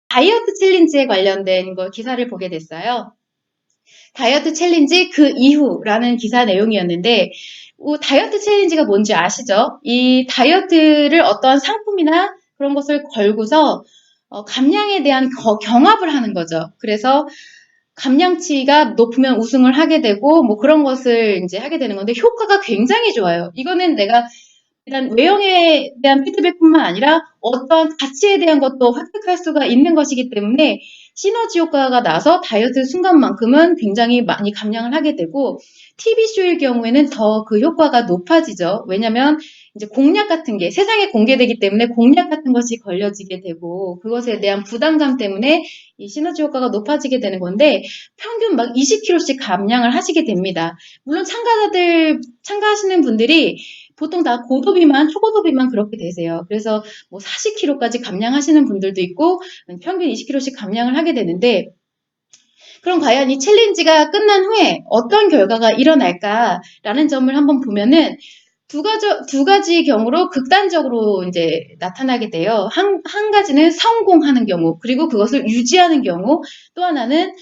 다이어트 챌린지에 관련된 기사를 보게 됐어요. 다이어트 챌린지 그 이후라는 기사 내용이었는데, 다이어트 챌린지가 뭔지 아시죠? 이 다이어트를 어떠한 상품이나 그런 것을 걸고서 감량에 대한 경합을 하는 거죠. 그래서 감량치가 높으면 우승을 하게 되고 뭐 그런 것을 이제 하게 되는 건데, 효과가 굉장히 좋아요. 이거는 내가 일단 외형에 대한 피드백뿐만 아니라 어떤 가치에 대한 것도 획득할 수가 있는 것이기 때문에 시너지 효과가 나서 다이어트 순간만큼은 굉장히 많이 감량을 하게 되고, TV쇼일 경우에는 더 그 효과가 높아지죠. 왜냐면 이제 공약 같은 게 세상에 공개되기 때문에 공약 같은 것이 걸려지게 되고, 그것에 대한 부담감 때문에 이 시너지 효과가 높아지게 되는 건데, 평균 막 20kg씩 감량을 하시게 됩니다. 물론 참가하시는 분들이 보통 다 고도비만, 초고도비만 그렇게 되세요. 그래서 뭐 40kg까지 감량하시는 분들도 있고, 평균 20kg씩 감량을 하게 되는데, 그럼 과연 이 챌린지가 끝난 후에 어떤 결과가 일어날까라는 점을 한번 보면은 두 가지 경우로 극단적으로 이제 나타나게 돼요. 한 가지는 성공하는 경우, 그리고 그것을 유지하는 경우, 또 하나는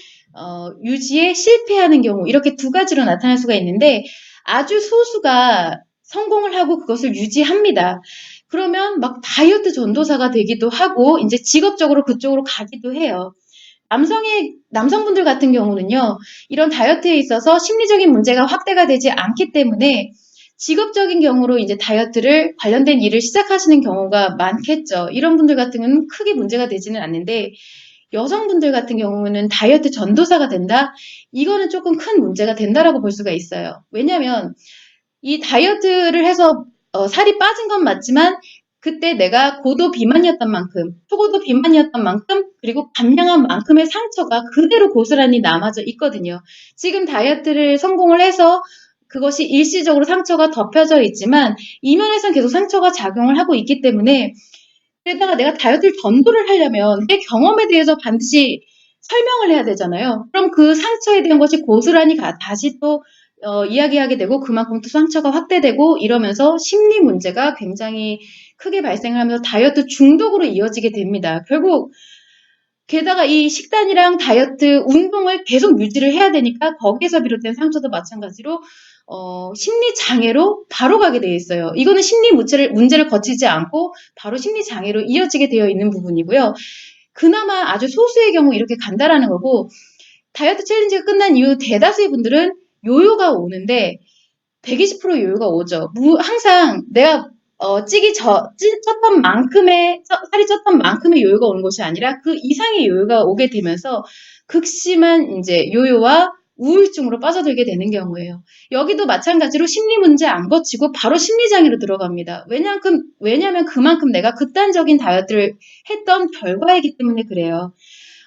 유지에 실패하는 경우, 이렇게 두 가지로 나타날 수가 있는데, 아주 소수가 성공을 하고 그것을 유지합니다. 그러면 막 다이어트 전도사가 되기도 하고, 이제 직업적으로 그쪽으로 가기도 해요. 남성분들 같은 경우는요, 이런 다이어트에 있어서 심리적인 문제가 확대가 되지 않기 때문에 직업적인 경우로 이제 다이어트를 관련된 일을 시작하시는 경우가 많겠죠. 이런 분들 같은 경우는 크게 문제가 되지는 않는데, 여성분들 같은 경우는 다이어트 전도사가 된다? 이거는 조금 큰 문제가 된다라고 볼 수가 있어요. 왜냐면 이 다이어트를 해서 살이 빠진 건 맞지만, 그때 내가 고도 비만이었던 만큼, 초고도 비만이었던 만큼, 그리고 감량한 만큼의 상처가 그대로 고스란히 남아져 있거든요. 지금 다이어트를 성공을 해서 그것이 일시적으로 상처가 덮여져 있지만, 이면에선 계속 상처가 작용을 하고 있기 때문에, 게다가 내가 다이어트를 전도를 하려면 내 경험에 대해서 반드시 설명을 해야 되잖아요. 그럼 그 상처에 대한 것이 고스란히 다시 또 이야기하게 되고, 그만큼 또 상처가 확대되고 이러면서 심리 문제가 굉장히 크게 발생을 하면서 다이어트 중독으로 이어지게 됩니다. 결국 게다가 이 식단이랑 다이어트, 운동을 계속 유지를 해야 되니까 거기에서 비롯된 상처도 마찬가지로 심리 장애로 바로 가게 되어 있어요. 이거는 심리 문제를 거치지 않고 바로 심리 장애로 이어지게 되어 있는 부분이고요. 그나마 아주 소수의 경우 이렇게 간다라는 거고, 다이어트 챌린지가 끝난 이후 대다수의 분들은 요요가 오는데 120% 요요가 오죠. 항상 내가 쪘던 만큼의 살이 쪘던 만큼의 요요가 오는 것이 아니라 그 이상의 요요가 오게 되면서 극심한 이제 요요와 우울증으로 빠져들게 되는 경우예요. 여기도 마찬가지로 심리 문제 안 거치고 바로 심리장애로 들어갑니다. 왜냐하면 그만큼 내가 극단적인 다이어트를 했던 결과이기 때문에 그래요.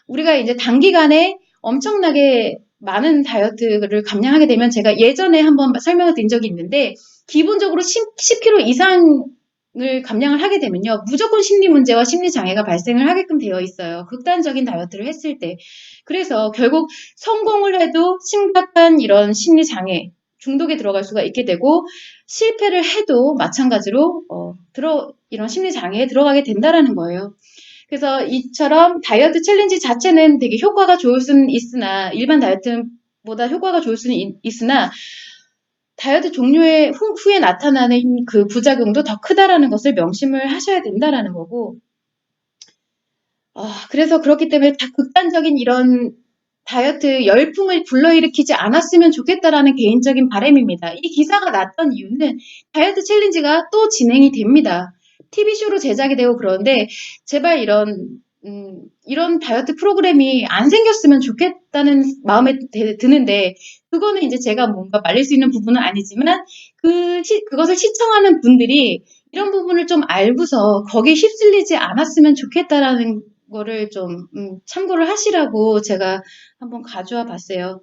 우리가 이제 단기간에 엄청나게 많은 다이어트를 감량하게 되면, 제가 예전에 한번 설명을 드린 적이 있는데, 기본적으로 10kg 이상을 감량을 하게 되면요, 무조건 심리 문제와 심리 장애가 발생을 하게끔 되어 있어요. 극단적인 다이어트를 했을 때. 그래서 결국 성공을 해도 심각한 이런 심리 장애, 중독에 들어갈 수가 있게 되고, 실패를 해도 마찬가지로 이런 심리 장애에 들어가게 된다라는 거예요. 그래서 이처럼 다이어트 챌린지 자체는 되게 효과가 좋을 수는 있으나, 일반 다이어트보다 효과가 좋을 수는 있으나, 다이어트 종료의 후에 나타나는 그 부작용도 더 크다라는 것을 명심을 하셔야 된다라는 거고, 그래서 그렇기 때문에 다 극단적인 이런 다이어트 열풍을 불러일으키지 않았으면 좋겠다라는 개인적인 바람입니다. 이 기사가 났던 이유는 다이어트 챌린지가 또 진행이 됩니다. TV쇼로 제작이 되고 그러는데, 제발 이런 다이어트 프로그램이 안 생겼으면 좋겠다는 마음에 드는데, 그거는 이제 제가 뭔가 말릴 수 있는 부분은 아니지만, 그것을 시청하는 분들이 이런 부분을 좀 알고서 거기에 휩쓸리지 않았으면 좋겠다라는 거를 좀 참고를 하시라고 제가 한번 가져와 봤어요.